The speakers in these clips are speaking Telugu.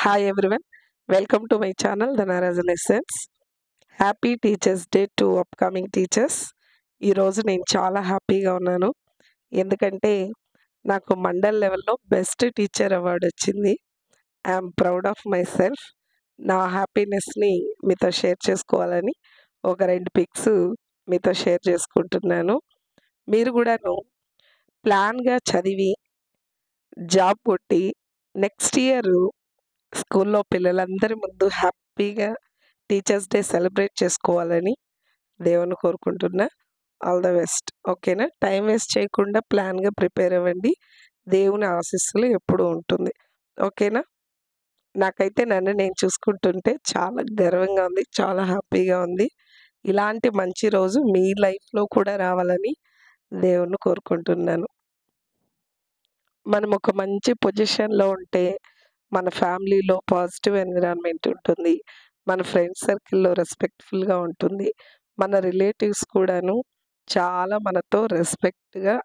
Hi everyone, welcome to my channel The Narayan Essence. Happy teachers day to upcoming teachers. ఈరోజు నేను చాలా హ్యాపీగా ఉన్నాను. ఎందుకంటే నాకు మండల్ లెవెల్లో బెస్ట్ టీచర్ అవార్డు వచ్చింది. I'm proud of my self. నా హ్యాపీనెస్ని మీతో షేర్ చేసుకోవాలని ఒక 2 పిక్స్ మీతో షేర్ చేసుకుంటున్నాను. మీరు కూడాను ప్లాన్గా చదివి జాబ్ కొట్టి నెక్స్ట్ ఇయర్ స్కూల్లో పిల్లలందరి ముందు హ్యాపీగా టీచర్స్ డే సెలబ్రేట్ చేసుకోవాలని దేవుని కోరుకుంటున్నా. All the best. ఓకేనా? టైం వేస్ట్ చేయకుండా ప్లాన్గా ప్రిపేర్ అవ్వండి. దేవుని ఆశీస్సులు ఎప్పుడూ ఉంటుంది. ఓకేనా? నాకైతే నన్ను నేను చూసుకుంటుంటే చాలా గర్వంగా ఉంది. చాలా హ్యాపీగా ఉంది. ఇలాంటి మంచి రోజు మీ లైఫ్లో కూడా రావాలని దేవుణ్ణి కోరుకుంటున్నాను. మనం ఒక మంచి పొజిషన్లో ఉంటే మన ఫ్యామిలీలో పాజిటివ్ ఎన్విరాన్మెంట్ ఉంటుంది. మన ఫ్రెండ్స్ సర్కిల్లో రెస్పెక్ట్ఫుల్గా ఉంటుంది. మన రిలేటివ్స్ కూడాను చాలా మనతో రెస్పెక్ట్గా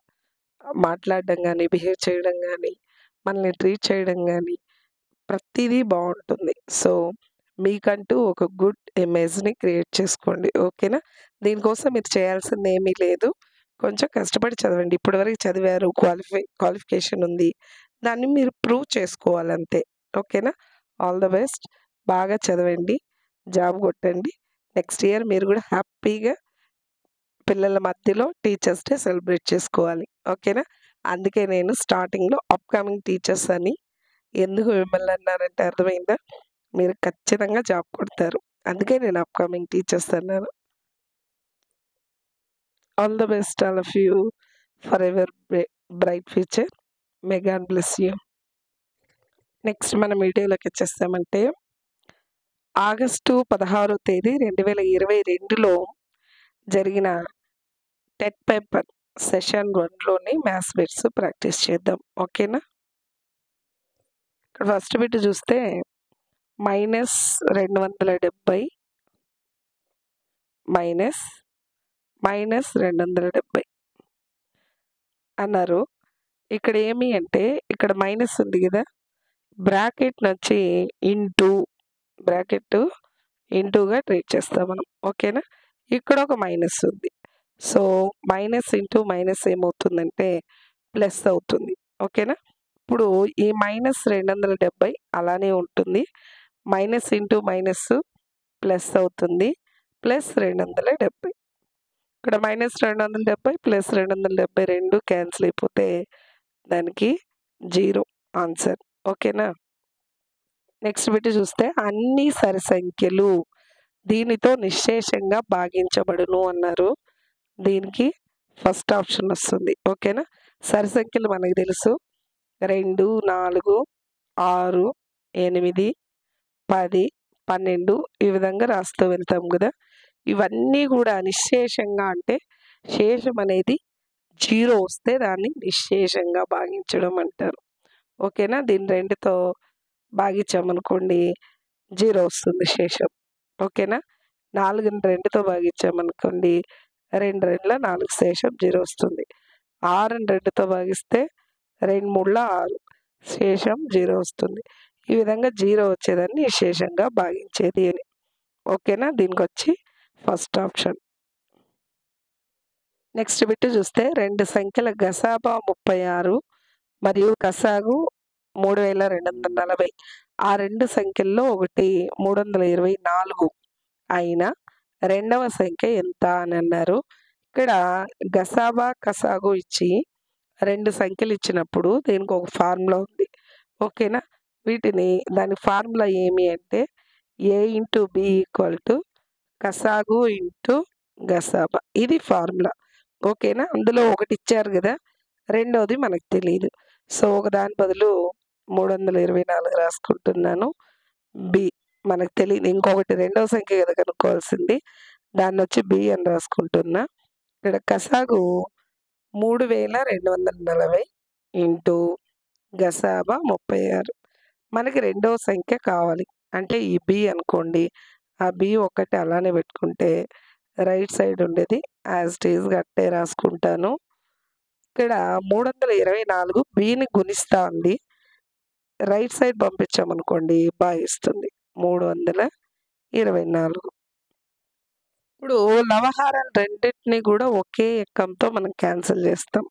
మాట్లాడడం కానీ, బిహేవ్ చేయడం కానీ, మనల్ని ట్రీట్ చేయడం కానీ ప్రతిదీ బాగుంటుంది. సో మీకంటూ ఒక గుడ్ ఇమేజ్ని క్రియేట్ చేసుకోండి. ఓకేనా? దీనికోసం మీరు చేయాల్సింది ఏమీ లేదు. కొంచెం కష్టపడి చదవండి. ఇప్పటివరకు చదివారు, క్వాలిఫికేషన్ ఉంది. దాన్ని మీరు ప్రూవ్ చేసుకోవాలంతే. ఓకేనా? All the best. బాగా చదవండి, జాబ్ కొట్టండి. నెక్స్ట్ ఇయర్ మీరు కూడా హ్యాపీగా పిల్లల మధ్యలో టీచర్స్ డే సెలబ్రేట్ చేసుకోవాలి. ఓకేనా? అందుకే నేను స్టార్టింగ్లో అప్కమింగ్ టీచర్స్ అని ఎందుకు మిమ్మల్ని అన్నానంటే అర్థమైందా? మీరు ఖచ్చితంగా జాబ్ కొడతారు. అందుకే నేను అప్కమింగ్ టీచర్స్ అన్నాను. All the best all of you forever bright future. May God bless you. Next మనం వీడియోలోకి వచ్చేస్తామంటే ఆగస్టు 16వ తేదీ 2022లో జరిగిన టెట్ పేపర్ సెషన్ 1లోని మ్యాథ్స్ బిట్స్ ప్రాక్టీస్ చేద్దాం. ఓకేనా? ఇక్కడ ఫస్ట్ బిట్ చూస్తే -270 -270 అన్నారు. ఇక్కడ ఏమి అంటే ఇక్కడ మైనస్ ఉంది కదా, బ్రాకెట్ వచ్చి ఇంటూగా ట్రీట్ చేస్తాం మనం. ఓకేనా? ఇక్కడ ఒక మైనస్ ఉంది. సో మైనస్ ఇంటూ మైనస్ ఏమవుతుందంటే ప్లస్ అవుతుంది. ఓకేనా? ఇప్పుడు ఈ -270 అలానే ఉంటుంది. మైనస్ ఇంటూ మైనస్ ప్లస్ అవుతుంది. +270. ఇక్కడ -270 +270 రెండు క్యాన్సిల్ అయిపోతే దానికి 0 ఆన్సర్. ఓకేనా? నెక్స్ట్ బిట్ చూస్తే అన్ని సరి సంఖ్యలు దీనితో నిశ్శేషంగా భాగించబడును అన్నారు. దీనికి ఫస్ట్ ఆప్షన్ వస్తుంది. ఓకేనా? సరి సంఖ్యలు మనకు తెలుసు. 2, 4, 6, 8, 10, 12 ఈ విధంగా రాస్తూ వెళ్తాం కదా. ఇవన్నీ కూడా నిశ్శేషంగా అంటే శేషం అనేది 0 వస్తే దాన్ని నిశ్శేషంగా భాగించడం అంటారు. ఓకేనా? దీన్ని 2తో భాగించామనుకోండి 0 వస్తుంది శేషం. ఓకేనా? 4ని 2తో భాగించామనుకోండి 2 2ల 4 శేషం 0 వస్తుంది. 6ని 2తో భాగిస్తే 2 3ల 6 శేషం 0 వస్తుంది. ఈ విధంగా 0 వచ్చేదాన్ని నిశ్శేషంగా భాగించేది అని. ఓకేనా? దీనికి వచ్చి ఫస్ట్ ఆప్షన్. నెక్స్ట్ బిట్ చూస్తే 2 సంఖ్యల గసాబా 36 మరియు గసాగు 3240. ఆ 2 సంఖ్యల్లో ఒకటి 324 అయినా రెండవ సంఖ్య ఎంత అని అన్నారు. ఇక్కడ గసాబా కసాగు ఇచ్చి 2 సంఖ్యలు ఇచ్చినప్పుడు దీనికి ఒక ఫార్ములా ఉంది. ఓకేనా? దాని ఫార్ములా ఏమి అంటే A × B = కసాగు × గసాబా. ఇది ఫార్ములా. ఓకేనా? అందులో ఒకటి ఇచ్చారు కదా, రెండోది మనకు తెలియదు. సో ఒకదాని బదులు 324 రాసుకుంటున్నాను. బి మనకు తెలియదు. ఇంకొకటి రెండవ సంఖ్య కదా కనుక్కోవాల్సింది. దాన్ని వచ్చి బి అని రాసుకుంటున్నా. ఇక్కడ కసాగు 3240 × గసాబా 36. మనకి రెండవ సంఖ్య కావాలి అంటే ఈ బి అనుకోండి. ఆ బి ఒక్కటి అలానే పెట్టుకుంటే రైట్ సైడ్ ఉండేది యాజ్ ఇట్ ఈజ్గా అట్టే రాసుకుంటాను. ఇక్కడ 324 బిని గుణిస్తా ఉంది. రైట్ సైడ్ పంపించామనుకోండి ఇస్తుంది 324. ఇప్పుడు లవహారాలు రెండిటిని కూడా ఒకే ఎక్కంతో మనం క్యాన్సిల్ చేస్తాం.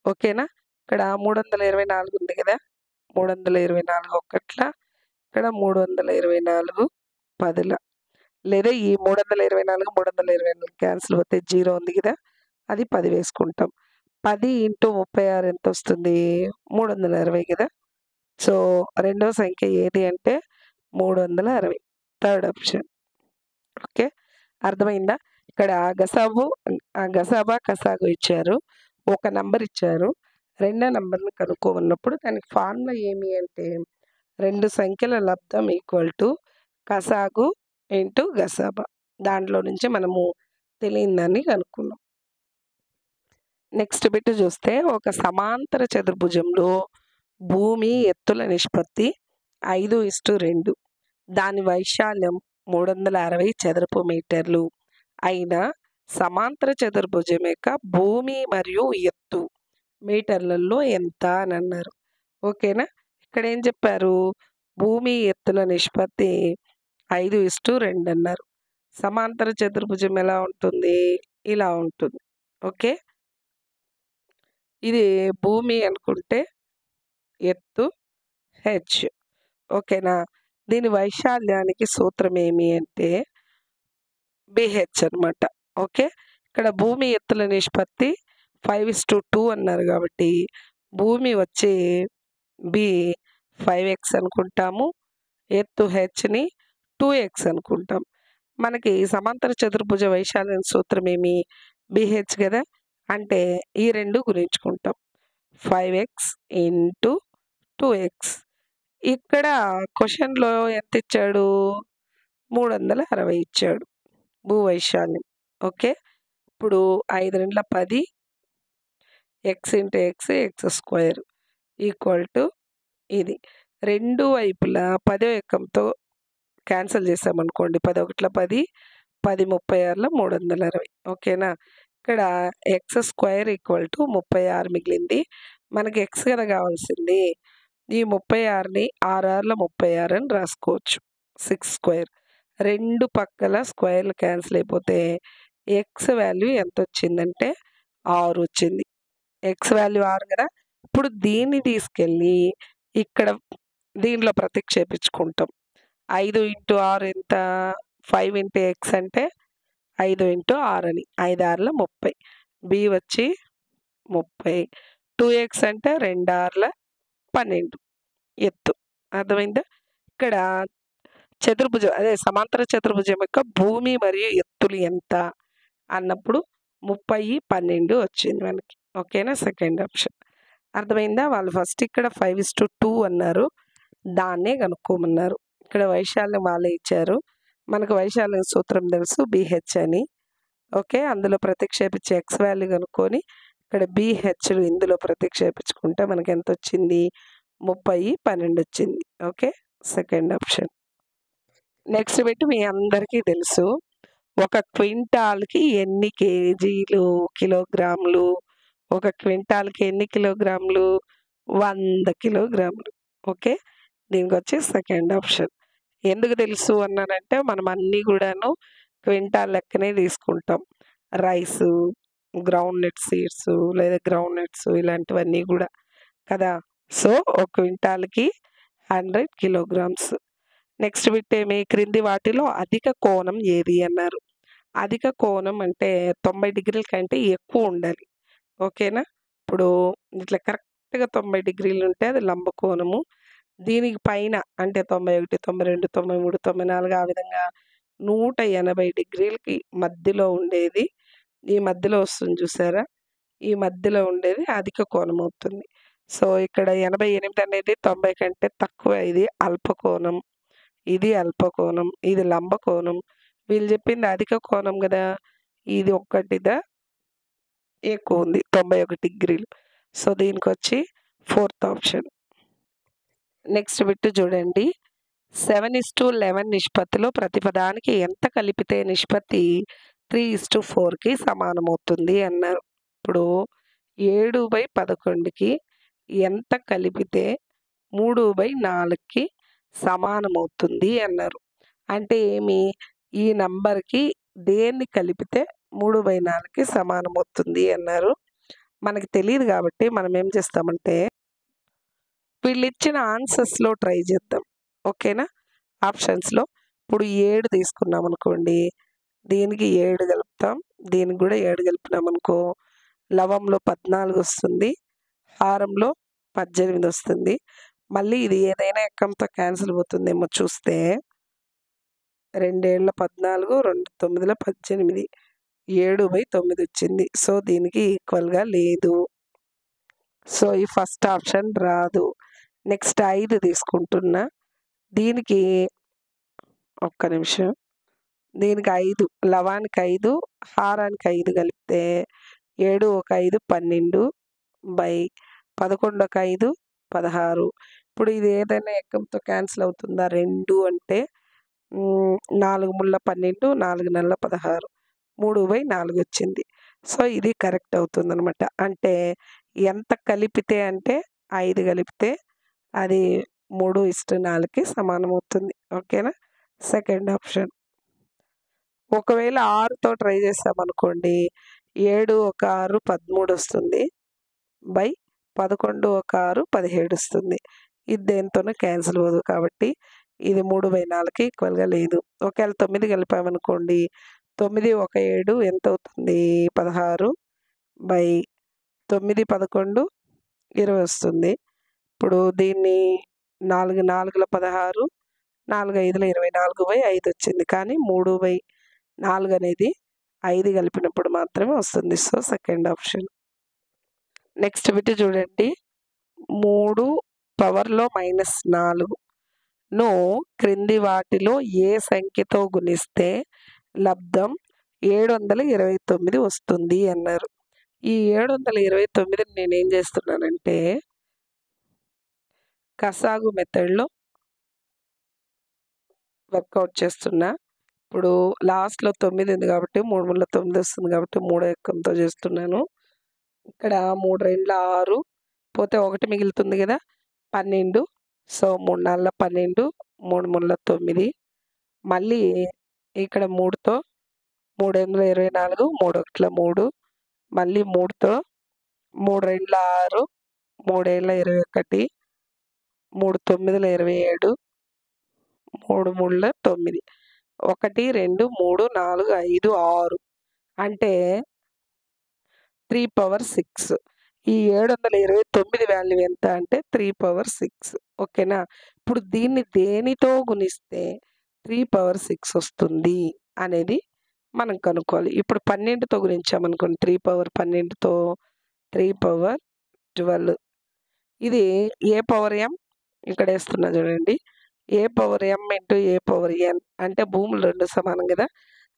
ఓకేనా? ఇక్కడ 324 ఉంది కదా! 324 ఒకట్ల, ఇక్కడ 324 పదుల. లేదా ఈ 324, 324 క్యాన్సిల్ అవుతే 0 ఉంది కదా! అది 10 వేసుకుంటాం. 10 ఇంటూ 36 ఎంతొస్తుంది? 360 కదా! సో, రెండో సంఖ్య ఏది అంటే 360. Third option. ఓకే. అర్థమైందా? ఇక్కడ గసాబా, కసాగు ఇచ్చారు. ఒక నంబర్ ఇచ్చారు. రెండో నంబర్‌ని కనుక్కోమన్నప్పుడు దానికి ఫార్ములా ఏమి అంటే 2 సంఖ్యల లబ్దం ఈక్వల్ టు కసాగు ఇంటూ గసాబా. దాంట్లో నుంచి మనము తెలియని దాన్ని కనుక్కున్నాం. నెక్స్ట్ బిట్ చూస్తే ఒక సమాంతర చతుర్భుజంలో భూమి ఎత్తుల నిష్పత్తి 5:2. దాని వైశాల్యం 360 చదరపు మీటర్లు అయిన సమాంతర చతుర్భుజం యొక్క భూమి మరియు ఎత్తు మీటర్లలో ఎంత అని అన్నారు. ఓకేనా? ఇక్కడ ఏం చెప్పారు? భూమి ఎత్తుల నిష్పత్తి 5:2 అన్నారు. సమాంతర చతుర్భుజం ఎలా ఉంటుంది? ఇలా ఉంటుంది. ఓకే. ఇది భూమి అనుకుంటే ఎత్తు హెచ్. ఓకేనా? దీని వైశాల్యానికి సూత్రం ఏమి అంటే బిహెచ్ అనమాట. ఓకే. ఇక్కడ భూమి ఎత్తుల నిష్పత్తి 5:2 అన్నారు కాబట్టి భూమి వచ్చి బి 5x అనుకుంటాము. ఎత్తు హెచ్‌ని 2x అనుకుంటాం. మనకి సమాంతర చతుర్భుజ వైశాల్యం సూత్రం ఏమి? బిహెచ్ కదా! అంటే ఈ 2 గుణించుకుంటాం. 5x into 2x. ఇక్కడ క్వెషన్‌లో ఎంత ఇచ్చాడు? 360 ఇచ్చాడు భూ వైశాల్యం. ఓకే. ఇప్పుడు 5 2 10 x into x square equal to ఇది. రెండు వైపులా 10వ ఎక్కంతో క్యాన్సిల్ చేసామనుకోండి. 10 1 10, 10 36 360. ఓకేనా? ఇక్కడ x స్క్వేర్ ఈక్వల్ టు 36 మిగిలింది. మనకి x కదా కావాల్సింది. ఈ 36ని 6 6 36 అని రాసుకోవచ్చు. 6 స్క్వేర్. రెండు పక్కల స్క్వేర్లు క్యాన్సిల్ అయిపోతే x వాల్యూ ఎంత వచ్చిందంటే 6 వచ్చింది. x వాల్యూ 6 కదా! ఇప్పుడు దీన్ని తీసుకెళ్ళి ఇక్కడ దీనిలో ప్రతిక్షేపించుకుంటాం. 5 ఇంటూ 6 ఎంత? 5 ఇంటూ x అంటే 5 ఇంటూ 6 అని. 5 6 30. b వచ్చి 30. 2x అంటే 2 6 12 ఎత్తు. అర్థమైందా? ఇక్కడ చతుర్భుజం అదే సమాంతర చతుర్భుజం యొక్క భూమి మరియు ఎత్తులు ఎంత అన్నప్పుడు 30, 12 వచ్చింది మనకి. ఓకేనా? Second option. అర్థమైందా? వాళ్ళు ఫస్ట్ ఇక్కడ 5:2 అన్నారు. దాన్నే కనుక్కోమన్నారు. ఇక్కడ వైశాల్యం వాళ్ళే ఇచ్చారు. మనకు వైశాల్యం సూత్రం తెలుసు బిహెచ్ అని. ఓకే. అందులో ప్రతిక్షేపించి x వాల్యూ కనుక్కొని ఇక్కడ బిహెచ్‌లు ఇందులో ప్రతిక్షేపించుకుంటే మనకి ఎంత వచ్చింది? 30, 12 వచ్చింది. Okay. Second option. Next bit మీ అందరికీ తెలుసు. ఒక క్వింటాల్‌కి ఎన్ని కేజీలు, కిలోగ్రాములు? ఒక క్వింటాల్‌కి ఎన్ని కిలోగ్రాములు? 100 కిలోగ్రాములు. ఓకే. దీనికొచ్చి సెకండ్ ఆప్షన్. ఎందుకు తెలుసు అన్నానంటే మనం అన్నీ కూడాను క్వింటాల్ లెక్కనే తీసుకుంటాం. రైసు, గ్రౌండ్ నట్ సీడ్స్ లేదా గ్రౌండ్ నట్స్ ఇలాంటివన్నీ కూడా కదా! సో, ఒక క్వింటాల్‌కి 100 కిలోగ్రామ్స్. నెక్స్ట్ బిట్ ఏమి? క్రింది వాటిలో అధిక కోణం ఏది అన్నారు. అధిక కోణం అంటే 90 డిగ్రీల కంటే ఎక్కువ ఉండాలి. ఓకేనా? ఇప్పుడు ఇట్లా కరెక్ట్‌గా 90 డిగ్రీలు ఉంటే అది లంబ కోణము. దీనికి పైన అంటే 91, 92, 93, 94 ఆ విధంగా 180 డిగ్రీలకి మధ్యలో ఉండేది ఈ మధ్యలో వస్తుంది చూసారా? ఈ మధ్యలో ఉండేది అధిక కోణం అవుతుంది. సో, ఇక్కడ 88 అనేది 90 కంటే తక్కువ. ఇది అల్పకోణం. ఇది అల్పకోణం. ఇది లంబకోణం. వీళ్ళు చెప్పింది అధిక కోణం గదా! ఇది ఒక్కటిదా ఎక్కువ ఉంది 91 డిగ్రీలు. సో, దీనికొచ్చి ఫోర్త్ ఆప్షన్. నెక్స్ట్ బిట్ చూడండి. 7:11 నిష్పత్తిలో ప్రతి పదానికి ఎంత కలిపితే నిష్పత్తి 3:4కి సమానమవుతుంది అన్నారు. ఇప్పుడు 7/11కి ఎంత కలిపితే 3/4కి సమానమవుతుంది అన్నారు. అంటే ఏమి? ఈ నంబర్‌కి దేన్ని కలిపితే 3/4కి సమానమవుతుంది అన్నారు. మనకి తెలీదు గాబట్టి మనం ఏం చేస్తామంటే, వీళ్ళిచ్చిన ఆన్సర్స్‌లో ట్రై చేద్దాం. ఓకేనా? ఆప్షన్స్‌లో ఇప్పుడు 7 తీసుకున్నామనుకోండి, దీనికి 7 కలుపుతాం. దీనికి గూడా 7 కలిపినామనుకో, లవంలో 14 వస్తుంది. హారంలో 18 వస్తుంది. మళ్ళీ ఇది ఏదైనా ఎక్కంతో క్యాన్సిల్ పోతుందేమో చూస్తే 2 ఏళ్ల 14, 2 9ల 18, 7/9 వచ్చింది. సో, దీనికి ఈక్వల్‌గా లేదు. సో, ఈ ఫస్ట్ ఆప్షన్ రాదు. నెక్స్ట్ 5 తీసుకుంటున్నా. దీనికి ఒక్క నిమిషం. దీనికి 5 లవానికి 5, హారానికి 5 కలిపితే 7 ఒక 5 12 బై 11 ఒక 5 16. ఇప్పుడు ఇది ఏదైనా ఎక్కంతో క్యాన్సిల్ అవుతుందా? 2 అంటే 4 ముళ్ళ 12, 4 నెలల 16, 3/4 వచ్చింది. సో, ఇది కరెక్ట్ అవుతుందనమాట. అంటే ఎంత కలిపితే అంటే 5 కలిపితే అది 3:4కి సమానమవుతుంది. ఓకేనా? Second option. ఒకవేళ 6తో ట్రై చేసామనుకోండి, 7 ఒక 6 13 వస్తుంది. బై 11 ఒక 6 17 వస్తుంది. ఇది దేనితోనూ క్యాన్సిల్ అవ్వదు కాబట్టి ఇది 3/4కి ఈక్వల్‌గా లేదు. ఒకవేళ 9 కలిపామనుకోండి, 9 ఒక 7 ఎంతవుతుంది? 16 బై 9 11 20 వస్తుంది. ఇప్పుడు దీన్ని 4 4ల 16, 4 5ల 24/5 వచ్చింది. కానీ 3/4 అనేది 5 కలిపినప్పుడు మాత్రమే వస్తుంది. So, second option. Next bit చూడండి. 3 పవర్‌లో -4ను క్రింది వాటిలో ఏ సంఖ్యతో గుణిస్తే లబ్ధం 729 వస్తుంది అన్నారు. ఈ 729ని నేనేం చేస్తున్నానంటే, కసాగు మెథడ్‌లో వర్కౌట్ చేస్తున్నా. ఇప్పుడు లాస్ట్‌లో 9 ఉంది కాబట్టి 3 ముళ్ళ 9 వస్తుంది కాబట్టి మూడో ఎక్కంతో చేస్తున్నాను. ఇక్కడ 3 రెండ్ల 6 పోతే 1 మిగులుతుంది గదా! 12. సో, 3 నాలుగుల 12, 3 ముళ్ళ 9. మళ్ళీ ఇక్కడ 3తో 3 ఎనిమిదిల 24, 3 ఒకట్ల 3, మళ్ళీ 3తో 3 రెండ్ల 6, 3 ఏళ్ల 21, 3 తొమ్మిదిల 27, 3 మూడుల 9. 1, 2, 3, 4, 5, 6 అంటే 3/6. ఈ 729 వాల్యూ ఎంత అంటే 3/6. ఓకేనా? ఇప్పుడు దీన్ని దేనితో గుణిస్తే 3/6 వస్తుంది అనేది మనం కనుక్కోవాలి. ఇప్పుడు 12తో గుణించామనుకోండి, 3/12తో 3/12. ఇది ఏ పవర్ m ఇక్కడ వేస్తున్నా చూడండి. ఏ పవర్ m ఇంటూ ఏ పవర్ n అంటే భూములు 2 సమానం కదా!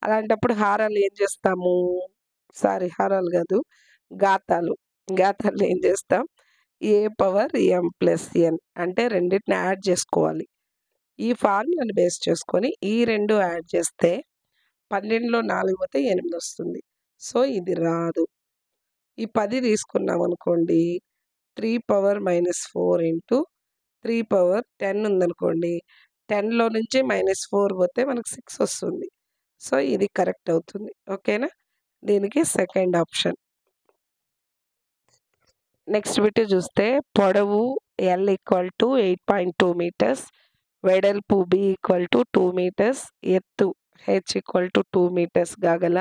అలాంటప్పుడు హారాలు ఏం చేస్తాము? హారాలు కాదు, ఘాతాలు. ఘాతాల్లో ఏం చేస్తాం? ఏ పవర్ m ప్లస్ n అంటే రెండిటిని యాడ్ చేసుకోవాలి. ఈ ఫార్ములాని బేస్ చేసుకొని ఈ 2 యాడ్ చేస్తే 12లో 4 పోతే 8 వస్తుంది. సో, ఇది రాదు. ఈ 10 తీసుకున్నామనుకోండి, 3⁻⁻4 ఇంటూ 3/10 ఉందనుకోండి, 10లో నుంచి -4 పోతే మనకు 6 వస్తుంది. సో, ఇది కరెక్ట్ అవుతుంది. ఓకేనా? దీనికి సెకండ్ ఆప్షన్. నెక్స్ట్ బిట్ చూస్తే పొడవు L = 8.2 మీటర్స్, వెడల్పు B = 2 మీటర్స్, ఎత్తు H = 2 మీటర్స్ గల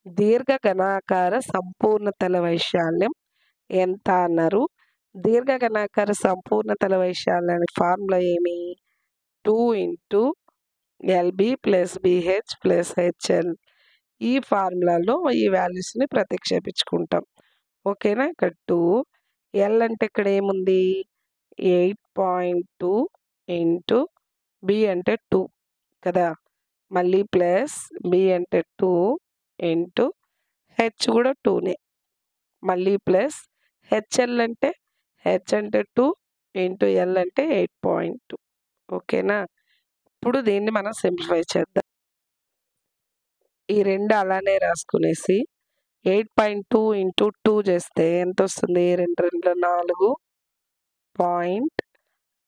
దీర్ఘఘనాకార సంపూర్ణ తల వైశాల్యం ఎంత అన్నారు. దీర్ఘఘనాకార సంపూర్ణ తల వైశాల్యానికి ఫార్ములా ఏమి? 2 into LB plus BH plus HL. ఈ ఫార్ములాలో ఈ వాల్యూస్‌ని ప్రతిక్షేపించుకుంటాం. ఓకేనా? ఇక్కడ 2 L అంటే ఇక్కడ ఏముంది? 8.2 ఇంటూ B అంటే 2 కదా! మళ్ళీ ప్లస్ B అంటే 2 ఇంటూ H కూడా 2నే. మళ్ళీ ప్లస్ HL అంటే H అంటే 2 ఇంటూ L అంటే 8.2. ఓకేనా? ఇప్పుడు దీన్ని మనం సింప్లిఫై చేద్దాం. ఈ 2 అలానే రాసుకునేసి 8.2 ఇంటూ 2 చేస్తే ఎంతొస్తుంది? 2 2 4.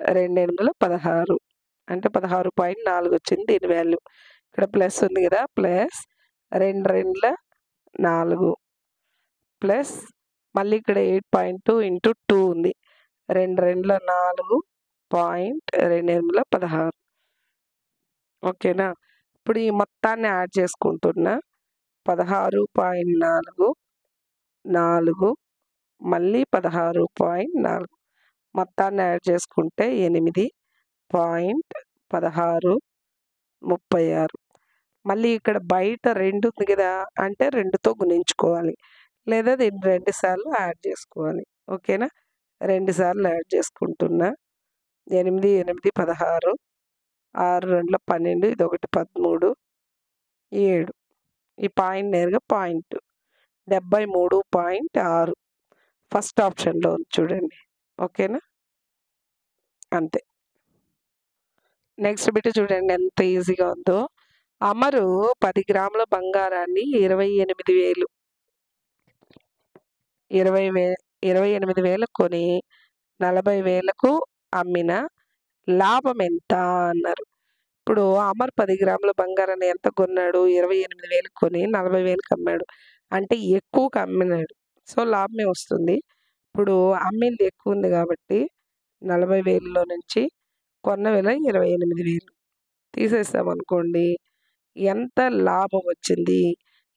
2/8 16 అంటే 16.4 వచ్చింది దీని వాల్యూ. ఇక్కడ ప్లస్ ఉంది కదా, ప్లస్ 2/2 ప్లస్ మళ్ళీ ఇక్కడ 8.2 ఇంటూ 2 ఉంది. 2/2 4.2/8 ఓకేనా. ఇప్పుడు ఈ మొత్తాన్ని యాడ్ చేసుకుంటున్నా. 16.4 4 మళ్ళీ 16.4 మొత్తాన్ని యాడ్ చేసుకుంటే 8.1636 మళ్ళీ ఇక్కడ బయట 2 ఉంది కదా, అంటే 2తో గుణించుకోవాలి, లేదా దీన్ని 2 సార్లు యాడ్ చేసుకోవాలి. ఓకేనా. 2 సార్లు యాడ్ చేసుకుంటున్నా. 8 8 16 6 2 12 ఇది ఒకటి 13 7 ఈ పాయింట్ నేరుగా పాయింట్ 73.6 ఫస్ట్ ఆప్షన్లో ఉంది చూడండి. ఓకేనా. అంతే. నెక్స్ట్ బిట్ చూడండి ఎంత ఈజీగా ఉందో. అమరు 10 గ్రాముల బంగారాన్ని 28,000 కొని 40,000కు అమ్మిన లాభం ఎంత అన్నారు. ఇప్పుడు అమర్ 10 గ్రాముల బంగారాన్ని ఎంత కొన్నాడు? 28,000 కొని 40,000కి అమ్మాడు. అంటే ఎక్కువకి అమ్మినాడు, సో లాభమే వస్తుంది. ఇప్పుడు అమ్మింది ఎక్కువ ఉంది కాబట్టి 40,000లో నుంచి కొన్న విల 28,000 తీసేసామనుకోండి, ఎంత లాభం వచ్చింది,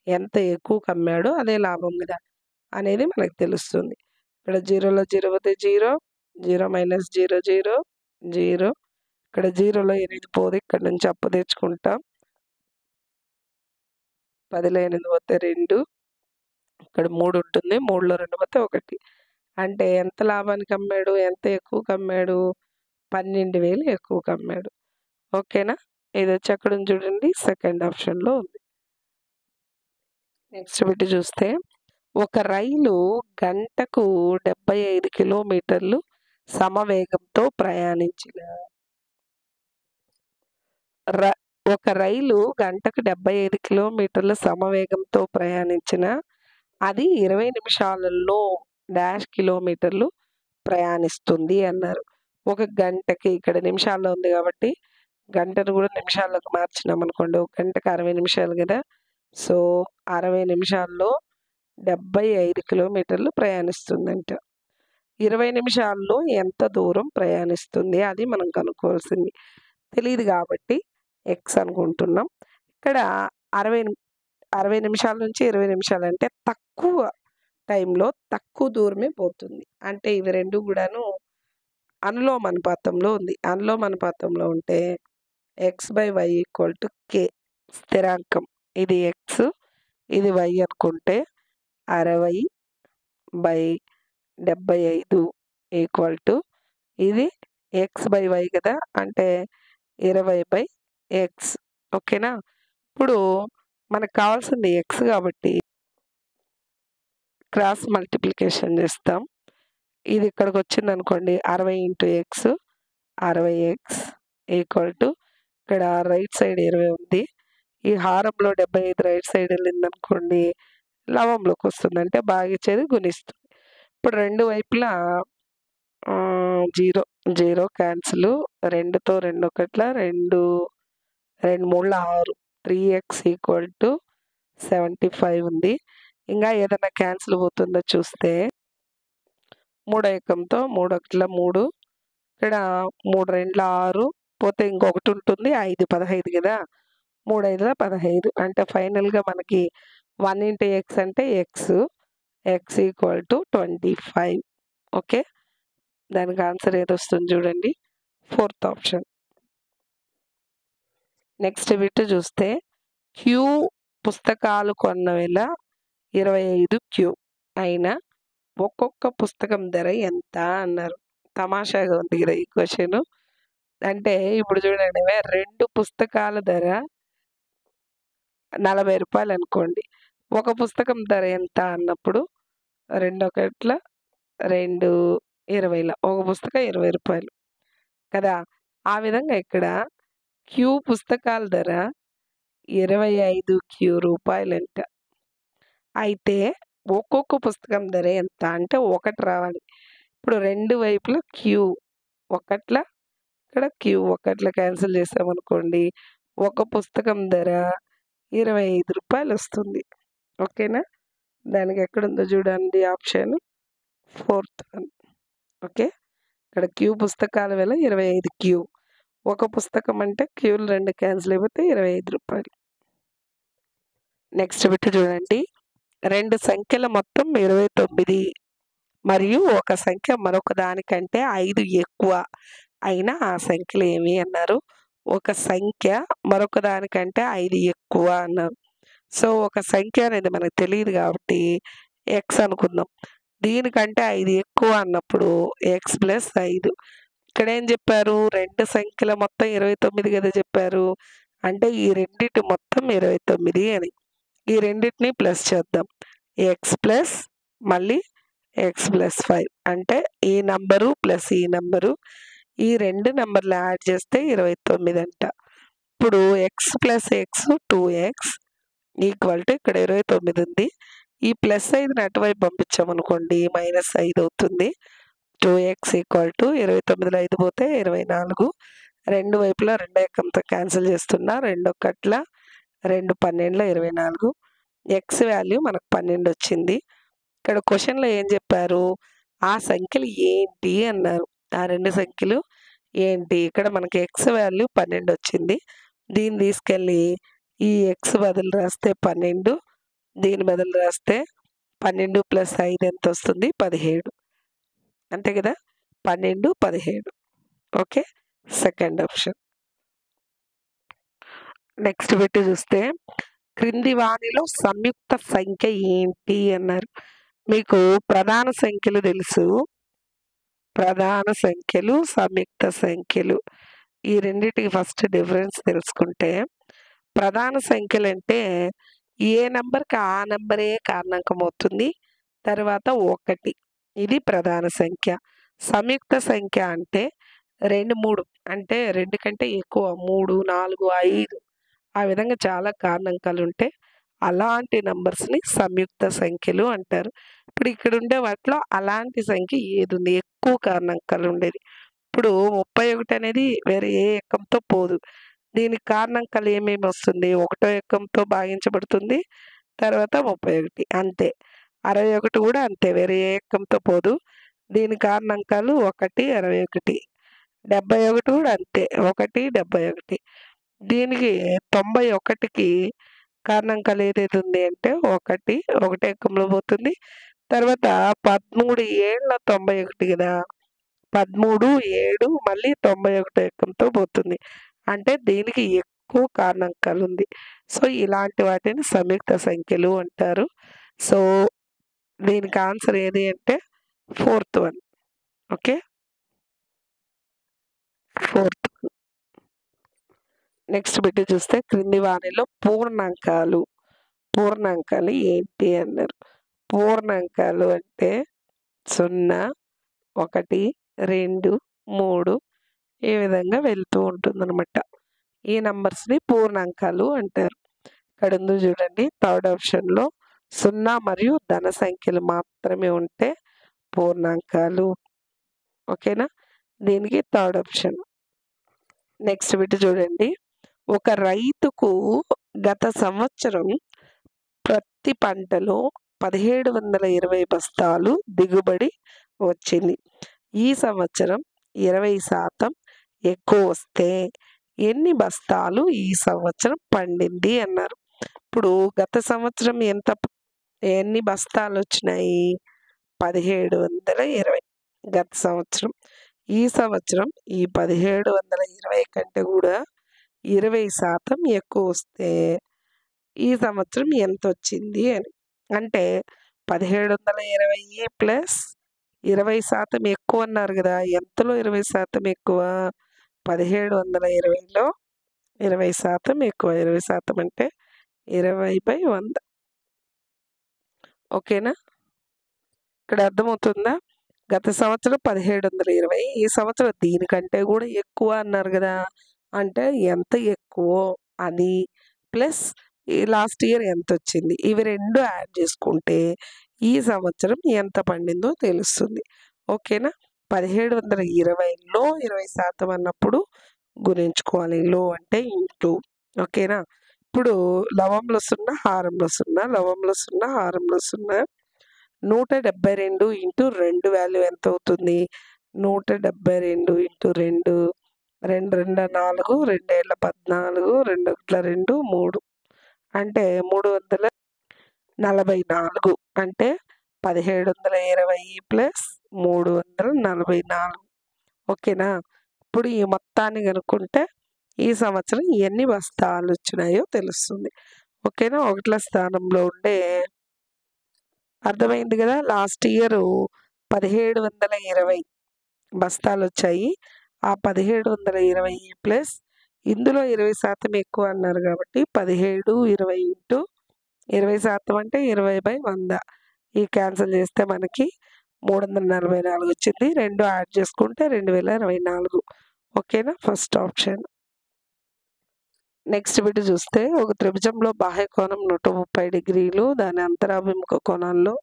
ఎంత ఎక్కువకి అమ్మాడో అదే లాభం కదా అనేది మనకు తెలుస్తుంది. ఇక్కడ 0లో 0 పోతే 0, 0 మైనస్ 0 0 0. ఇక్కడ 0లో 8 పోదు, ఇక్కడ నుంచి అప్పు తెచ్చుకుంటాం. 10లో 8 పోతే 2, ఇక్కడ 3 ఉంటుంది, 3లో 2 పోతే 1. అంటే ఎంత లాభానికి అమ్మాడు, ఎంత ఎక్కువకి అమ్మాడు? 12,000 ఎక్కువకి అమ్మాడు. ఓకేనా. ఇది వచ్చి ఎక్కడ ఉంది చూడండి, సెకండ్ ఆప్షన్లో ఉంది. నెక్స్ట్ బిట్ చూస్తే, ఒక రైలు గంటకు 75 కిలోమీటర్లు సమవేగంతో ప్రయాణించిన ఒక రైలు గంటకు 75 కిలోమీటర్ల సమవేగంతో ప్రయాణించిన అది 20 నిమిషాలలో డాష్ కిలోమీటర్లు ప్రయాణిస్తుంది అన్నారు. ఒక గంటకి ఇక్కడ నిమిషాల్లో ఉంది కాబట్టి గంటను కూడా నిమిషాల్లోకి మార్చినాం అనుకోండి, ఒక గంటకు 60 నిమిషాలు కదా. సో 60 నిమిషాల్లో 75 కిలోమీటర్లు ప్రయాణిస్తుందంట. 20 నిమిషాల్లో ఎంత దూరం ప్రయాణిస్తుంది అది మనం కనుక్కోవాల్సింది. తెలియదు కాబట్టి ఎక్స్ అనుకుంటున్నాం. ఇక్కడ 60 నిమిషాల నుంచి 20 నిమిషాలు అంటే తక్కువ టైంలో తక్కువ దూరమే పోతుంది. అంటే ఇవి రెండు కూడాను అనులోమానుపాతంలో ఉంది. అనులోమానుపాతంలో ఉంటే x/y = k స్థిరాంకం. ఇది ఎక్స్, ఇది వై అనుకుంటే 60/75 ఇది x/y కదా, అంటే 20/x. ఓకేనా. ఇప్పుడు మనకు కావాల్సింది ఎక్స్ కాబట్టి క్రాస్ మల్టిప్లికేషన్ చేస్తాం. ఇది ఇక్కడికి వచ్చింది అనుకోండి, 60 × x 60x ఇక్కడ రైట్ సైడ్ 20 ఉంది, ఈ హారంలో 75 రైట్ సైడ్ వెళ్ళింది అనుకోండి, లవంలోకి వస్తుంది, అంటే భాగించేది గుణిస్తుంది. ఇప్పుడు రెండు వైపులా 0 0 క్యాన్సిల్, 2తో 2 1 2 2 3 6 3x = 75 ఉంది. ఇంకా ఏదైనా క్యాన్సిల్ పోతుందో చూస్తే 3 ఏకంతో 3 1 3, ఇక్కడ 3 2 6 పోతే ఇంకొకటి ఉంటుంది, 5 15 కదా, 3 5 15. అంటే ఫైనల్గా మనకి 1 × x అంటే x = 25. ఓకే. దానికి ఆన్సర్ ఏది వస్తుంది చూడండి, ఫోర్త్ ఆప్షన్. నెక్స్ట్ బిట్ చూస్తే, క్యూ పుస్తకాలు కొన్న వేళ 25 క్యూ అయినా ఒక్కొక్క పుస్తకం ధర ఎంత అన్నారు. తమాషాగా ఉంది కదా ఈ క్వశ్చన్. అంటే ఇప్పుడు చూడండి, 2 పుస్తకాల ధర 40 రూపాయలు అనుకోండి, ఒక పుస్తకం ధర ఎంత అన్నప్పుడు 2 1 2 20 ఒక పుస్తకం 20 రూపాయలు కదా. ఆ విధంగా ఇక్కడ క్యూ పుస్తకాల ధర 25 క్యూ రూపాయలంట. అయితే ఒక్కొక్క పుస్తకం ధర ఎంత అంటే 1 రావాలి. ఇప్పుడు రెండు వైపులా క్యూ 1 ఇక్కడ క్యూ ఒకట్ల క్యాన్సిల్ చేసామనుకోండి, ఒక పుస్తకం ధర రూ. 25 వస్తుంది. ఓకేనా? దానికి ఎక్కడుందో చూడండి ఆప్షన్ ఫోర్త్ వన్. ఓకే. ఇక్కడ క్యూ పుస్తకాల విల 25 క్యూ. ఒక పుస్తకం అంటే క్యూలు 2 క్యాన్సిల్ అయిపోతే రూ. 25. నెక్స్ట్ బిట్ చూడండి. 2 సంఖ్యల మొత్తం 29 మరియు ఒక సంఖ్య మరొక దానికంటే 5 ఎక్కువ అయినా ఆ సంఖ్యలు ఏమి అన్నారు. ఒక సంఖ్య మరొక దానికంటే 5 ఎక్కువ అన్నారు. సో ఒక సంఖ్య అనేది మనకు తెలియదు కాబట్టి ఎక్స్ అనుకుందాం. దీనికంటే 5 ఎక్కువ అన్నప్పుడు ఎక్స్ ప్లస్ 5. ఇక్కడ ఏం చెప్పారు? 2 సంఖ్యల మొత్తం 29 కదా చెప్పారు. అంటే ఈ రెండిటి మొత్తం 29 అని. ఈ రెండిటిని ప్లస్ చేద్దాం. ఎక్స్ ప్లస్ మళ్ళీ ఎక్స్ ప్లస్ 5 అంటే ఈ నంబరు ప్లస్ ఈ నంబరు, ఈ 2 నంబర్లు యాడ్ చేస్తే 29 అంట. ఇప్పుడు X plus X 2x equal to ఇక్కడ 29 ఉంది. ఈ ప్లస్ 5ని అటువైపు పంపించామనుకోండి -5 అవుతుంది. 2x ఈక్వల్ టు 29లో 5 పోతే 24. రెండు వైపులా 2 ఎక్కంతో క్యాన్సిల్ చేస్తున్నా. 2 ఒకట్ల 2 12 24. ఎక్స్ వాల్యూ మనకు 12 వచ్చింది. ఇక్కడ క్వశ్చన్లో ఏం చెప్పారు? ఆ సంఖ్యలు ఏంటి అన్నారు. ఆ 2 సంఖ్యలు ఏంటి? ఇక్కడ మనకి ఎక్స్ వాల్యూ 12 వచ్చింది. దీన్ని తీసుకెళ్ళి ఈ ఎక్స్ బదులు రాస్తే 12, దీని బదులు రాస్తే 12 ప్లస్ 5 ఎంత వస్తుంది? 17. అంతే కదా? 12, 17. Okay. Second option. Next bit చూస్తే క్రింది వానిలో సంయుక్త సంఖ్య ఏంటి అన్నారు. మీకు ప్రధాన సంఖ్యలు తెలుసు. ప్రధాన సంఖ్యలు, సంయుక్త సంఖ్యలు ఈ రెండిటికి ఫస్ట్ డిఫరెన్స్ తెలుసుకుంటే, ప్రధాన సంఖ్యలు అంటే ఏ నంబర్కి ఆ నంబరే కారణాంకం అవుతుంది. తర్వాత 1 ఇది ప్రధాన సంఖ్య. సంయుక్త సంఖ్య అంటే 2, 3 అంటే 2 కంటే ఎక్కువ 3, 4, 5 ఆ విధంగా చాలా కారణాంకాలు ఉంటే అలాంటి నంబర్స్ని సంయుక్త సంఖ్యలు అంటారు. ఇప్పుడు ఇక్కడ ఉండే వాటిలో అలాంటి సంఖ్య ఏది ఉంది? ఎక్కువ కారణాంకాలు ఉండేది. ఇప్పుడు 31 అనేది వేరే ఏ ఎక్కంతో పోదు. దీనికి కారణాంకాలు ఏమేమి వస్తుంది? 1 ఎక్కంతో భాగించబడుతుంది. తర్వాత 31 అంతే. 61 కూడా అంతే, వేరే ఏ ఎక్కంతో పోదు. దీని కారణాంకాలు 1, 61. 71 కూడా అంతే, 1, 71. దీనికి 91కి కారణాంకాలు ఏదేది ఉంది అంటే 1 ఎక్కంలో పోతుంది. తర్వాత 13 ఏళ్ల 91 కదా, 13, 7 మళ్ళీ 91 ఎక్కంతో పోతుంది. అంటే దీనికి ఎక్కువ కారణాంకాలు ఉంది. సో ఇలాంటి వాటిని సంయుక్త సంఖ్యలు అంటారు. సో దీనికి ఆన్సర్ ఏది అంటే fourth one. Okay. Fourth. Next bit చూస్తే క్రింది వానిలో పూర్ణాంకాలు ఏంటి అన్నారు. పూర్ణాంకాలు అంటే 0, 1, 2, 3 ఈ విధంగా వెళ్తూ ఉంటుందన్నమాట. ఈ నంబర్స్ని పూర్ణాంకాలు అంటారు. ఇక్కడ ఉంది చూడండి థర్డ్ ఆప్షన్లో 0 మరియు ధన సంఖ్యలు మాత్రమే ఉంటే పూర్ణాంకాలు. ఓకేనా? దీనికి థర్డ్ ఆప్షన్. నెక్స్ట్ బిట్ చూడండి. ఒక రైతుకు గత సంవత్సరం ప్రతి పంటలో 1720 బస్తాలు దిగుబడి వచ్చింది. ఈ సంవత్సరం 20% ఎక్కువ వస్తే ఎన్ని బస్తాలు ఈ సంవత్సరం పండింది అన్నారు. ఇప్పుడు గత సంవత్సరం ఎన్ని బస్తాలు వచ్చినాయి? 1720 గత సంవత్సరం. ఈ సంవత్సరం ఈ 1720 కంటే కూడా 20% ఎక్కువ వస్తే ఈ సంవత్సరం ఎంత వచ్చింది అని. అంటే 1720 ప్లస్ 20% ఎక్కువ అన్నారు కదా. ఎంతలో 20% ఎక్కువ? 1720లో 20% ఎక్కువ. 20% అంటే 20/100. ఓకేనా? ఇక్కడ అర్థమవుతుందా? గత సంవత్సరం 1720, ఈ సంవత్సరం దీనికంటే కూడా ఎక్కువ అన్నారు కదా. అంటే ఎంత ఎక్కువ అది ప్లస్ ఈ లాస్ట్ ఇయర్ ఎంత వచ్చింది, ఇవి రెండు యాడ్ చేసుకుంటే ఈ సంవత్సరం ఎంత పండిందో తెలుస్తుంది. ఓకేనా? 1720లో 20% అన్నప్పుడు గుణించుకోవాలి. లో అంటే ఇంటూ. ఓకేనా? ఇప్పుడు లవంలో 0, హారంలో 0, లవంలో 0, హారంలో 0. 172 ఇంటూ 2 వాల్యూ ఎంత అవుతుంది? 172 ఇంటూ 2, 2 2 4, 2 ఏళ్ల 14, 2 ఒకట్ల 2, 3 అంటే 344. అంటే 1720 ప్లస్ 344. ఓకేనా? ఇప్పుడు ఈ మొత్తాన్ని కనుక్కుంటే ఈ సంవత్సరం ఎన్ని బస్తాలు వచ్చినాయో తెలుస్తుంది. ఓకేనా? ఒకట్ల స్థానంలో ఉండే అర్థమైంది కదా? లాస్ట్ ఇయర్ 1720 బస్తాలు వచ్చాయి. ఆ 1720 ప్లస్ ఇందులో 20% ఎక్కువ అన్నారు కాబట్టి 1720 ఇంటూ 20% అంటే 20/100. ఈ క్యాన్సిల్ చేస్తే మనకి 344 వచ్చింది. 2 యాడ్ చేసుకుంటే 2024. ఓకేనా? First option. నెక్స్ట్ బిట్ చూస్తే ఒక త్రిభుజంలో బాహ్య కోణం 130 డిగ్రీలు, దాని అంతరాభిముఖ కోణాల్లో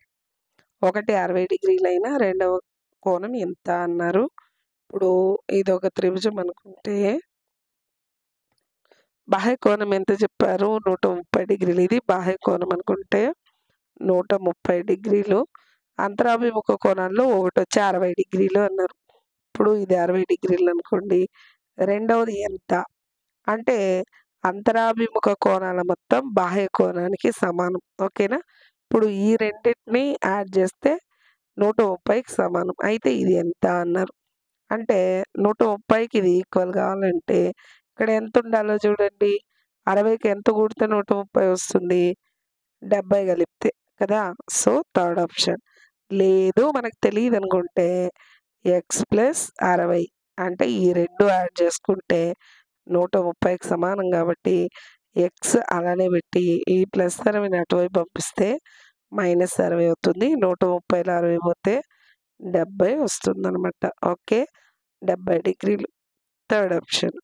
ఒకటి 60 డిగ్రీలైన రెండవ కోణం ఎంత అన్నారు. ఇప్పుడు ఇది ఒక త్రిభుజం అనుకుంటే బాహ్య కోణం ఎంత చెప్పారు? 130 డిగ్రీలు. ఇది బాహ్య కోణం అనుకుంటే 130 డిగ్రీలు. అంతరాభిముఖ కోణాల్లో ఒకటి వచ్చి 60 డిగ్రీలు అన్నారు. ఇప్పుడు ఇది 60 డిగ్రీలు అనుకోండి. రెండవది ఎంత అంటే అంతరాభిముఖ కోణాల మొత్తం బాహ్య కోణానికి సమానం. ఓకేనా? ఇప్పుడు ఈ రెండింటిని యాడ్ చేస్తే 130కి సమానం. అయితే ఇది ఎంత అన్నారు. అంటే 130కి ఇది ఈక్వల్ కావాలంటే ఇక్కడ ఎంత ఉండాలో చూడండి. 60కి ఎంత కూడితే 130 వస్తుంది? 70 కలిపితే కదా! So third option. లేదు మనకు తెలియదు అనుకుంటే ఎక్స్ ప్లస్ 60 అంటే ఈ రెండు యాడ్ చేసుకుంటే 130కి సమానం కాబట్టి ఎక్స్ అలానే పెట్టి ఈ ప్లస్ 60ని అటువైపు పంపిస్తే మైనస్ 60 అవుతుంది. 130లో 60 పోతే 70 వస్తుంది అనమాట. ఓకే, 70 డిగ్రీలు. Third option.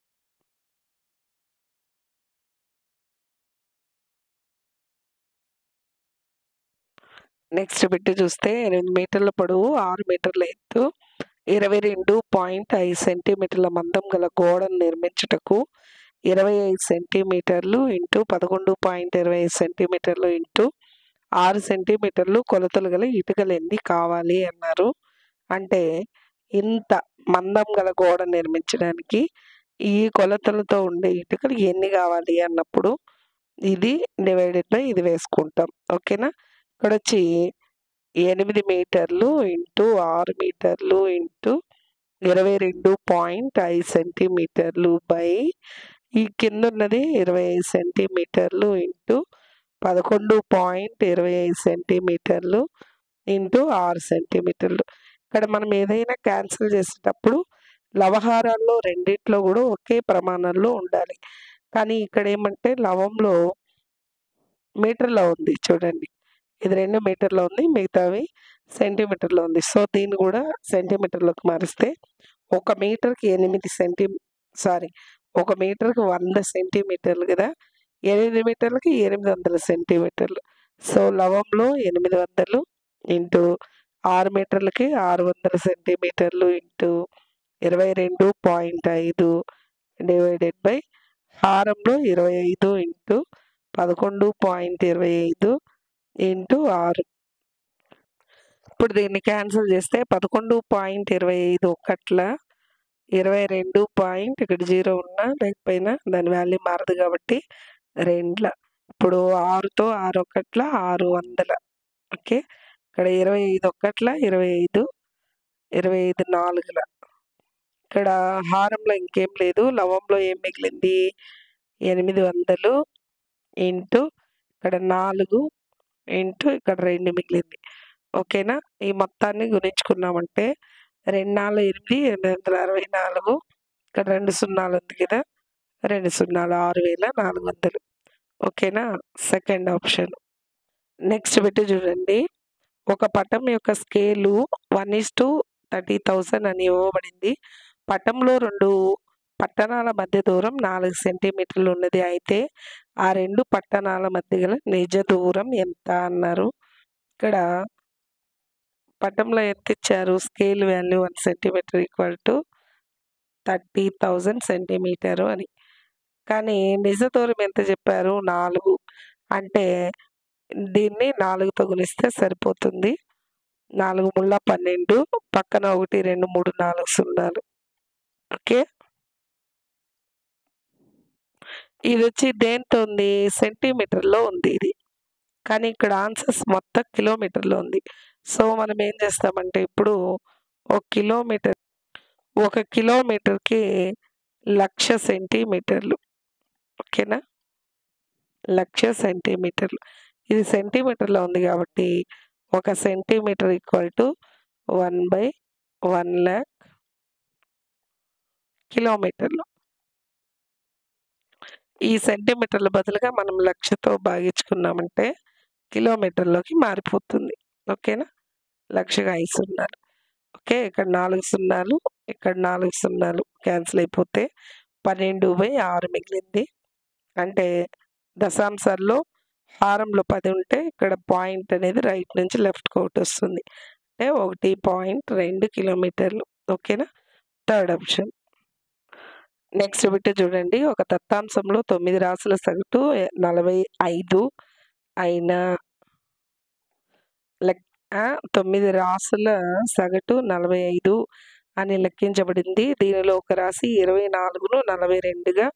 నెక్స్ట్ బిట్ చూస్తే 8 మీటర్ల పొడవు, 6 మీటర్ల ఎత్తు, 22.5 సెంటీమీటర్ల మందం గల గోడను నిర్మించుటకు 25 సెంటీమీటర్లు ఇంటూ 11.25 సెంటీమీటర్లు ఇంటూ 6 సెంటీమీటర్లు కొలతలు గల ఇటుకలు ఎన్ని కావాలి అన్నారు. అంటే ఇంత మందం గల గోడ నిర్మించడానికి ఈ కొలతలతో ఉండే ఇటుకలు ఎన్ని కావాలి అన్నప్పుడు ఇది డివైడెడ్ బై ఇది వేసుకుంటాం. ఓకేనా? ఇక్కడ వచ్చి 8 మీటర్లు ఇంటూ 6 మీటర్లు ఇంటూ 22.5 సెంటీమీటర్లు బై ఈ కింద ఉన్నది 25 సెంటీమీటర్లు ఇంటూ 11.25 సెంటీమీటర్లు ఇంటూ 6 సెంటీమీటర్లు. ఇక్కడ మనం ఏదైనా క్యాన్సిల్ చేసేటప్పుడు లవహారాల్లో రెండిట్లో కూడా ఒకే ప్రమాణంలో ఉండాలి. కానీ ఇక్కడ ఏమంటే లవంలో మీటర్లో ఉంది చూడండి. ఇది 2 మీటర్లో ఉంది, మిగతావి సెంటీమీటర్లో ఉంది. సో దీన్ని కూడా సెంటీమీటర్లోకి మారిస్తే 1 మీటర్కి 1 మీటర్కి 100 సెంటీమీటర్లు కదా, 8 మీటర్లకి 800 సెంటీమీటర్లు. సో లవంలో 800 ఇంటూ 6 మీటర్లకి 600 సెంటీమీటర్లు ఇంటూ 22.5 డివైడెడ్ బై హారంలో 25 ఇంటూ 11.25 ఇంటూ 6. ఇప్పుడు దీన్ని క్యాన్సిల్ చేస్తే 11.25 ఒకట్ల 22 పాయింట్ ఇక్కడ 0 ఉన్నా లేకపోయినా దాని వాల్యూ మారదు కాబట్టి 2. ఇప్పుడు 6తో 6 ఒకట్ల 600. ఓకే, ఇక్కడ 25 ఒకట్ల 25, 25 4. ఇక్కడ హారంలో ఇంకేం లేదు, లవంలో ఏం మిగిలింది? 800 ఇంటూ ఇక్కడ 4 ఇంటూ ఇక్కడ 2 మిగిలింది. ఓకేనా? ఈ మొత్తాన్ని గుణించుకున్నామంటే 2 4 8, 864. ఇక్కడ 2 సున్నాలు ఉంది కదా, 2 సున్నాలు 6400. ఓకేనా? Second option. నెక్స్ట్ బిట్ చూడండి. ఒక పటం యొక్క స్కేలు 1:30,000 అని ఇవ్వబడింది. పటంలో 2 పట్టణాల మధ్య దూరం 4 సెంటీమీటర్లు ఉన్నది. అయితే ఆ 2 పట్టణాల మధ్య గల నిజ దూరం ఎంత అన్నారు. ఇక్కడ పటంలో ఎంత ఇచ్చారు? Scale value 1 centimetre equal to 30,000 centimetre అని. కానీ నిజ దూరం ఎంత చెప్పారు? 4. అంటే దీన్ని 4తో గుణిస్తే సరిపోతుంది. 4 ముళ్ళ 12, పక్కన 1, 2, 3, 4 సున్నాలు. ఓకే. ఇదొచ్చి దేంతో ఉంది? సెంటీమీటర్‌లో ఉంది ఇది. కానీ ఇక్కడ ఆన్సర్స్ మొత్తం కిలోమీటర్‌లో ఉంది. సో, మనం ఏం చేస్తామంటే ఇప్పుడు ఒక కిలోమీటర్‌కి 1,00,000 సెంటీమీటర్లు. ఓకేనా? 1,00,000 సెంటీమీటర్లు. ఇది సెంటీమీటర్‌లో ఉంది కాబట్టి ఒక సెంటీమీటర్ ఈక్వల్ టు 1/1,00,000 కిలోమీటర్లు. ఈ సెంటీమీటర్ల బదులుగా మనం 1,00,000తో భాగించుకున్నామంటే కిలోమీటర్‌లోకి మారిపోతుంది. ఓకేనా? 1,00,000కి 5 సున్నాలు. ఓకే. ఇక్కడ 4 సున్నాలు, ఇక్కడ 4 సున్నాలు క్యాన్సిల్ అయిపోతే 12/6 మిగిలింది. అంటే దశాంశాల్లో హారంలో 10 ఉంటే ఇక్కడ పాయింట్ అనేది రైట్ నుంచి లెఫ్ట్‌కి ఒకటొస్తుంది. అంటే 1.2 కిలోమీటర్లు. ఓకేనా? Third option. నెక్స్ట్ బిట్ చూడండి. ఒక దత్తాంశంలో 9 రాసుల సగటు 45 అయినా 9 రాసుల సగటు 45 అని లెక్కించబడింది. దీనిలో ఒక రాశి 24ను 42గా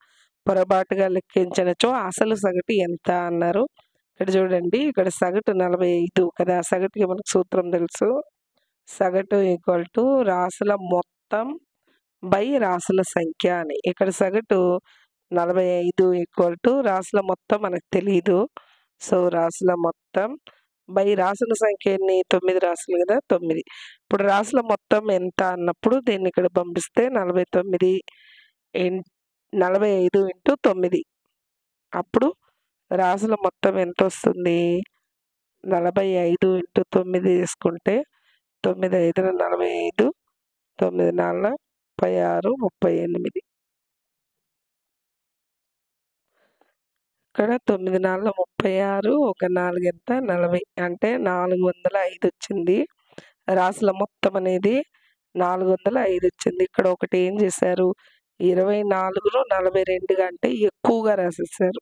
పొరపాటుగా లెక్కించినచో అసలు సగటు ఎంత అన్నారు. ఇక్కడ చూడండి. ఇక్కడ సగటు 45 కదా! సగటుకి మనకు సూత్రం తెలుసు. సగటు ఈక్వల్ టు రాసుల మొత్తం బై రాసుల సంఖ్య అని. ఇక్కడ సగటు 45 ఈక్వల్ టు రాసుల మొత్తం మనకు తెలీదు. సో, రాసుల మొత్తం బై రాసుల సంఖ్య ఎన్ని? 9 రాసులు కదా! 9. ఇప్పుడు రాసుల మొత్తం ఎంత అన్నప్పుడు దీన్ని ఇక్కడ పంపిస్తే 45 ఇంటూ 9. అప్పుడు రాసుల మొత్తం ఎంతొస్తుంది? 45 ఇంటూ 9 తీసుకుంటే 9 5ల 45, 9 4ల 36, 38. ఇక్కడ 9 4ల 36, ఒక 4 ఎంత? 40. అంటే 405 వచ్చింది. రాసుల మొత్తం అనేది 405 వచ్చింది. ఇక్కడ ఒకటి ఏం చేశారు? 24ను 42గా అంటే ఎక్కువగా రాసేసారు.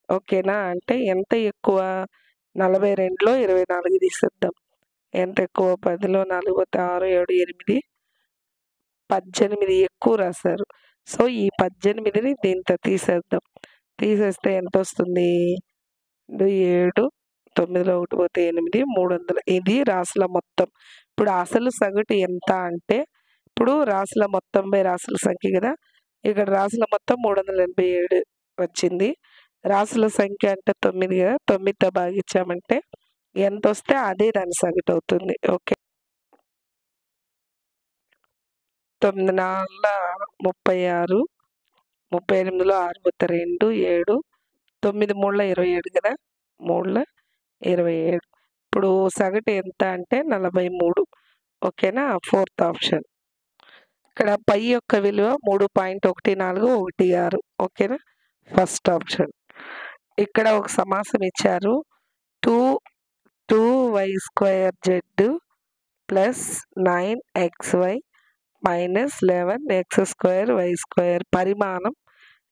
ఓకేనా? అంటే ఎంత ఎక్కువ? 42లో 24 తీసేద్దాం. ఎంత ఎక్కువ? 10లో 4 పోతే 6, 7, 8, 18 ఎక్కువ రాశారు. సో, ఈ 18ని దీంతో తీసేద్దాం. తీసేస్తే ఎంతొస్తుంది? 7, 9లో 1 పోతే 8, 300. ఇది రాసుల మొత్తం. ఇప్పుడు అసలు సగటు ఎంత అంటే ఇప్పుడు రాసుల మొత్తం బై రాసుల సంఖ్య కదా! ఇక్కడ రాసుల మొత్తం 387 వచ్చింది. రాసుల సంఖ్య అంటే 9 కదా! 9తో భాగించామంటే ఎంతొస్తే అదే దాని సగటు అవుతుంది. ఓకే. 9 4ల 36, 38లో 6 పోతే 2, 7, 9 3ల 27 కదా! 3ల 27. ఇప్పుడు సగటు ఎంత అంటే 43. ఓకేనా? Fourth option. ఇక్కడ పై యొక్క విలువ 3.1416. ఓకేనా? First option. ఇక్కడ ఒక సమాసం ఇచ్చారు. 2y² plus 9xy minus 11x²y² పరిమాణం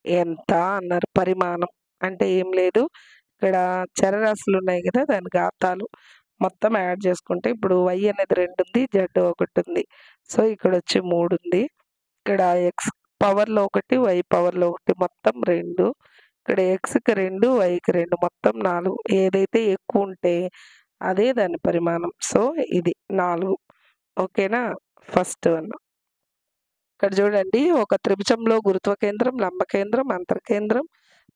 ఎంత అన్నారు. పరిమాణం అంటే ఏం లేదు. ఇక్కడ చరరాశులు ఉన్నాయి కదా! దాని ఘాతాలు మొత్తం యాడ్ చేసుకుంటే ఇప్పుడు y అనేది 2 ఉంది. z 1 ఉంది. సో, ఇక్కడొచ్చి 3 ఉంది. ఇక్కడ x పవర్‌లో 1, y పవర్‌లో 1 మొత్తం 2. ఇక్కడ xకి 2, yకి 2 మొత్తం 4. ఏదైతే ఎక్కువ ఉంటే అదే దాని పరిమాణం. సో, ఇది 4. ఓకేనా? First one. ఇక్కడ చూడండి. ఒక త్రిభుజంలో గురుత్వ కేంద్రం, లంబ కేంద్రం, అంతర్కేంద్రం,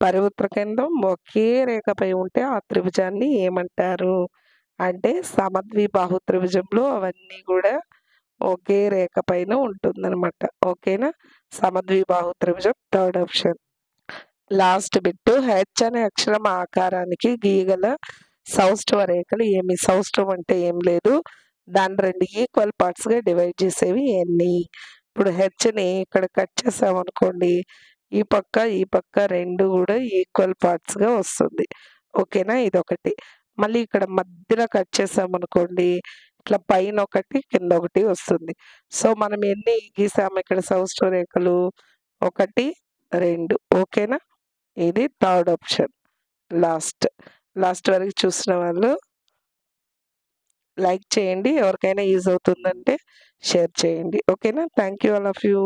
పరివృత్త కేంద్రం ఒకే రేఖపై ఉంటే ఆ త్రిభుజాన్ని ఏమంటారు? అంటే సమద్విబాహు త్రిభుజంలో అవన్నీ కూడా ఒకే రేఖ పైన ఉంటుందన్నమాట. ఓకేనా? సమద్విబాహు త్రిభుజం third option. Last bit. H అనే అక్షరం ఆకారానికి గీయగల సౌష్ఠవ రేఖలు ఏమి? సౌష్ఠవం అంటే ఏం లేదు. దాన్ని 2 ఈక్వల్ పార్ట్స్‌గా డివైడ్ చేసేవి ఎన్ని? ఇప్పుడు హెచ్‌ని ఇక్కడ కట్ చేసామనుకోండి. ఈ పక్క, ఈ పక్క 2 కూడా ఈక్వల్ పార్ట్స్‌గా వస్తుంది. ఓకేనా? ఇదొకటి. మళ్ళీ ఇక్కడ మధ్యలో కట్ చేసామనుకోండి. ఇట్లా పైన ఒకటి కింద ఒకటి వస్తుంది. సో మనం ఎన్ని గీసాము ఇక్కడ సౌష్టరేఖలు? 1, 2 ఓకేనా? ఇది థర్డ్ ఆప్షన్. లాస్ట్ వరకు చూసిన వాళ్ళు లైక్ చేయండి. ఎవరికైనా యూజ్ అవుతుందంటే షేర్ చేయండి. ఓకేనా? Thank you all of you.